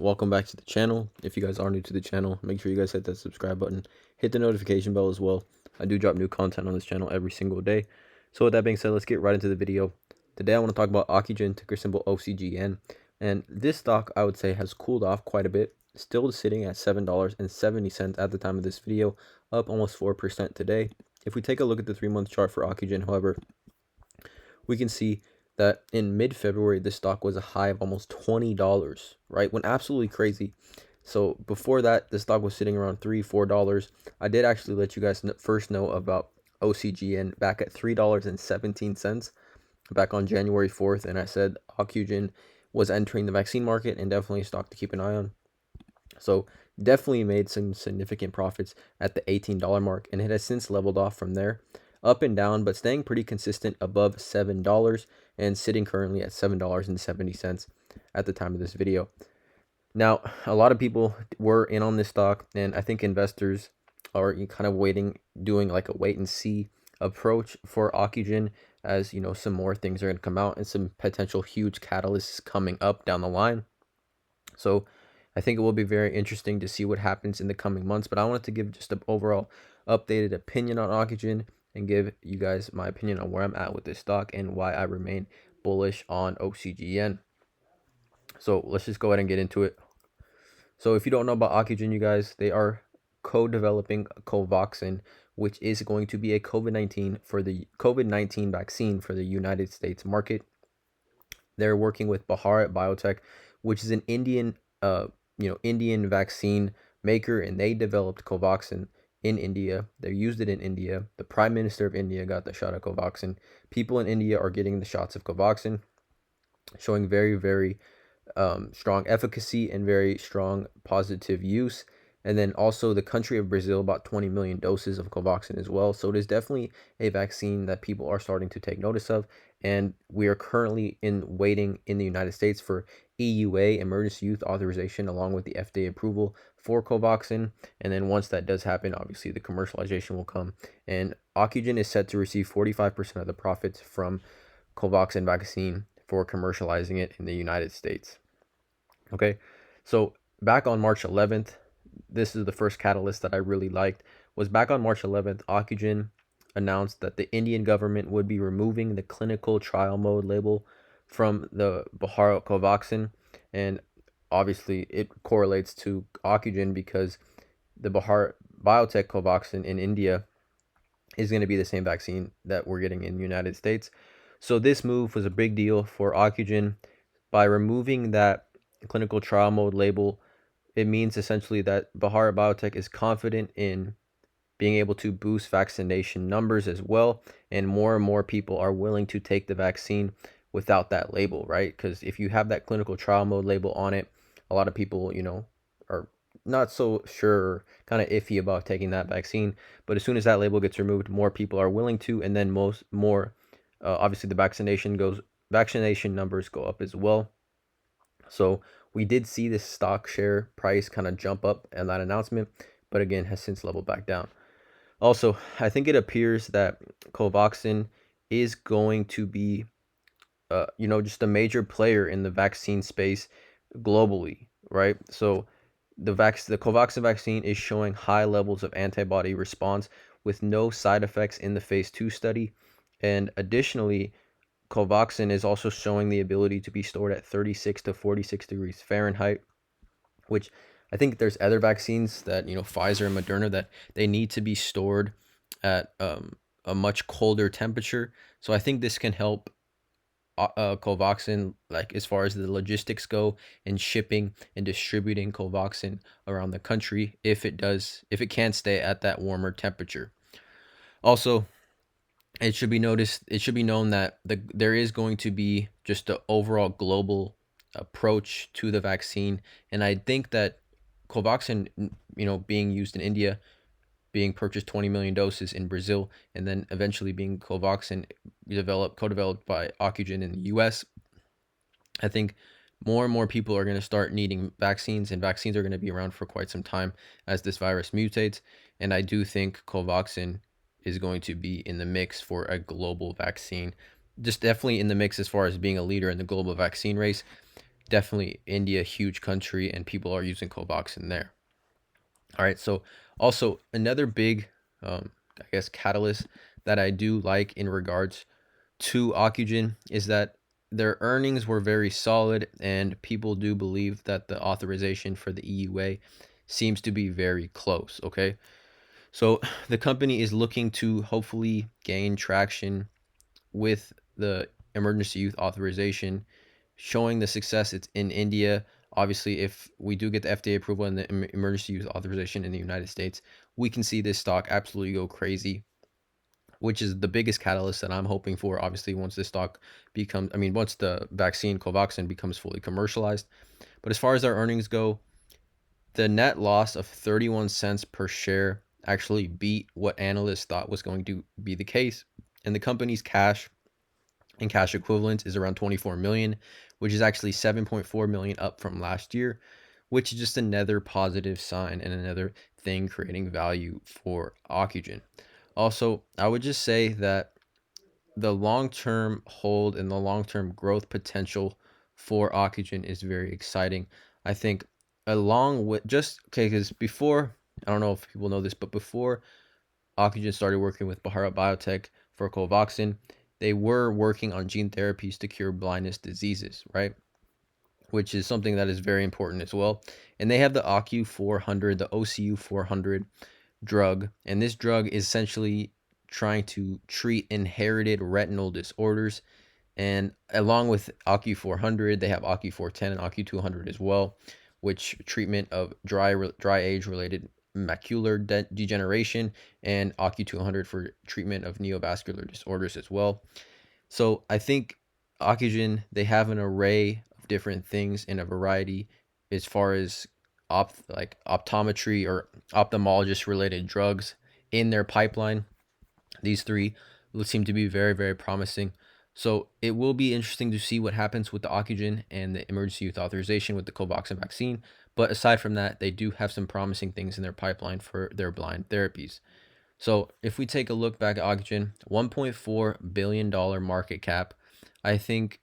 Welcome back to the channel. If you guys are new to the channel, make sure you guys hit that subscribe button, hit the notification bell as well. I do drop new content on this channel every single day. So with that being said, let's get right into the video. Today I want to talk about Ocgn, ticker symbol OCGN, and this stock I would say has cooled off quite a bit, still sitting at $7.70 at the time of this video, up almost 4% today. If we take a look at the 3-month chart for Ocgn, however, we can see that in mid-February, this stock was a high of almost $20, right? Went absolutely crazy. So before that, the stock was sitting around $3-4. I did actually let you guys first know about OCGN back at $3.17 back on January 4th, and I said Ocugen was entering the vaccine market and definitely a stock to keep an eye on. So definitely made some significant profits at the $18 mark, and it has since leveled off from there, up and down, but staying pretty consistent above $7 and sitting currently at $7.70 at the time of this video. Now, a lot of people were in on this stock, and I think investors are kind of waiting, doing like a wait and see approach for Ocugen, as you know, some more things are going to come out and some potential huge catalysts coming up down the line. So I think it will be very interesting to see what happens in the coming months. But I wanted to give just an overall updated opinion on Ocgn and give you guys my opinion on where I'm at with this stock and why I remain bullish on OCGN. So let's just go ahead and get into it. So if you don't know about Ocgn, you guys, they are co-developing Covaxin, which is going to be a COVID-19 vaccine for the United States market. They're working with Bharat Biotech, which is an Indian Indian vaccine maker, and they developed Covaxin in India. They used it in India. The Prime Minister of India got the shot of Covaxin. People in India are getting the shots of Covaxin, showing very, very strong efficacy and very strong positive use. And then also the country of Brazil, about 20 million doses of Covaxin as well. So it is definitely a vaccine that people are starting to take notice of. And we are currently waiting in the United States for EUA, emergency use authorization, along with the FDA approval for Covaxin. And then once that does happen, obviously the commercialization will come. And Ocugen is set to receive 45% of the profits from Covaxin vaccine for commercializing it in the United States. Okay, so back on March 11th, this is the first catalyst that I really liked, was back on March 11th, Ocugen announced that the Indian government would be removing the clinical trial mode label from the Bharat Covaxin, and obviously it correlates to Ocugen because the Bharat Biotech Covaxin in India is going to be the same vaccine that we're getting in the United States. So this move was a big deal for Ocugen. By removing that clinical trial mode label, it means essentially that Bharat Biotech is confident in being able to boost vaccination numbers as well, and more people are willing to take the vaccine without that label, right? Because if you have that clinical trial mode label on it, a lot of people, are not so sure, kind of iffy about taking that vaccine. But as soon as that label gets removed, more people are willing to, and then obviously the vaccination numbers go up as well. So we did see this stock share price kind of jump up in that announcement, but again has since leveled back down. Also, I think it appears that Covaxin is going to be, just a major player in the vaccine space globally, right? So the Covaxin vaccine is showing high levels of antibody response with no side effects in the phase 2 study, and additionally, Covaxin is also showing the ability to be stored at 36 to 46 degrees Fahrenheit, which I think there's other vaccines that, Pfizer and Moderna, that they need to be stored at a much colder temperature. So I think this can help Covaxin, like as far as the logistics go and shipping and distributing Covaxin around the country, if it can stay at that warmer temperature. Also, it should be known that there is going to be just an overall global approach to the vaccine, and I think that Covaxin, being used in India, being purchased 20 million doses in Brazil, and then eventually being Covaxin co-developed by Ocugen in the US, I think more and more people are going to start needing vaccines, and vaccines are going to be around for quite some time as this virus mutates. And I do think Covaxin is going to be in the mix for a global vaccine, just definitely in the mix as far as being a leader in the global vaccine race. definitely India, huge country, and people are using Covaxin there. All right, so also another big, I guess, catalyst that I do like in regards to Ocugen is that their earnings were very solid, and people do believe that the authorization for the EUA seems to be very close. Okay, so the company is looking to hopefully gain traction with the emergency use authorization, showing the success it's in India. Obviously, if we do get the FDA approval and the emergency use authorization in the United States, we can see this stock absolutely go crazy, which is the biggest catalyst that I'm hoping for. Obviously, once this stock becomes, I mean, once the vaccine Covaxin becomes fully commercialized. But as far as our earnings go, the net loss of 31 cents per share actually beat what analysts thought was going to be the case. And the company's cash and cash equivalents is around 24 million, which is actually 7.4 million up from last year, which is just another positive sign and another thing creating value for Occugen. Also, I would just say that the long-term hold and the long-term growth potential for Occugen is very exciting. I think along with just okay, because before, I don't know if people know this, but before Occugen started working with Bharat Biotech for Covaxin, they were working on gene therapies to cure blindness diseases, right? Which is something that is very important as well. And they have the OCU400, the OCU400 drug, and this drug is essentially trying to treat inherited retinal disorders. And along with OCU400, they have OCU410 and OCU200 as well, which treatment of dry age related macular degeneration, and OCU200 for treatment of neovascular disorders as well. So I think Ocugen, they have an array of different things in a variety as far as like optometry or ophthalmologist related drugs in their pipeline. These three seem to be very, very promising. So it will be interesting to see what happens with the Ocugen and the emergency use authorization with the Covaxin vaccine. But aside from that, they do have some promising things in their pipeline for their blind therapies. So if we take a look back at Ocgn, $1.4 billion market cap, I think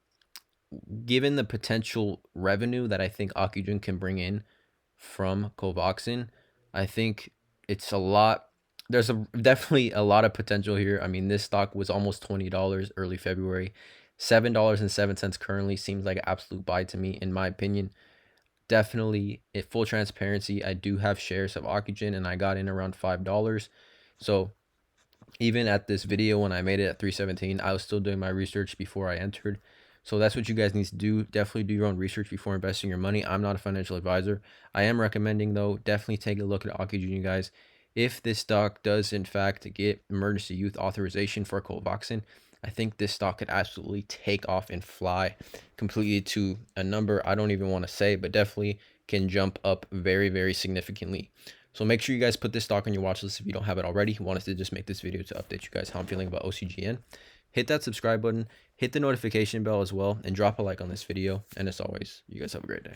given the potential revenue that I think Ocgn can bring in from Covaxin, I think it's a lot. There's definitely a lot of potential here. I mean, this stock was almost $20 early February. $7.07 currently seems like an absolute buy to me, in my opinion. Definitely, in full transparency, I do have shares of Occugen and I got in around $5. So even at this video when I made it at 317, I was still doing my research before I entered. So that's what you guys need to do. Definitely do your own research before investing your money. I'm not a financial advisor. I am recommending, though, definitely take a look at Occugen, you guys. If this stock does in fact get emergency use authorization for Covaxin, I think this stock could absolutely take off and fly completely to a number I don't even want to say, but definitely can jump up very, very significantly. So make sure you guys put this stock on your watch list if you don't have it already. Wanted to just make this video to update you guys how I'm feeling about Ocgn. Hit that subscribe button, hit the notification bell as well, and drop a like on this video. And as always, you guys have a great day.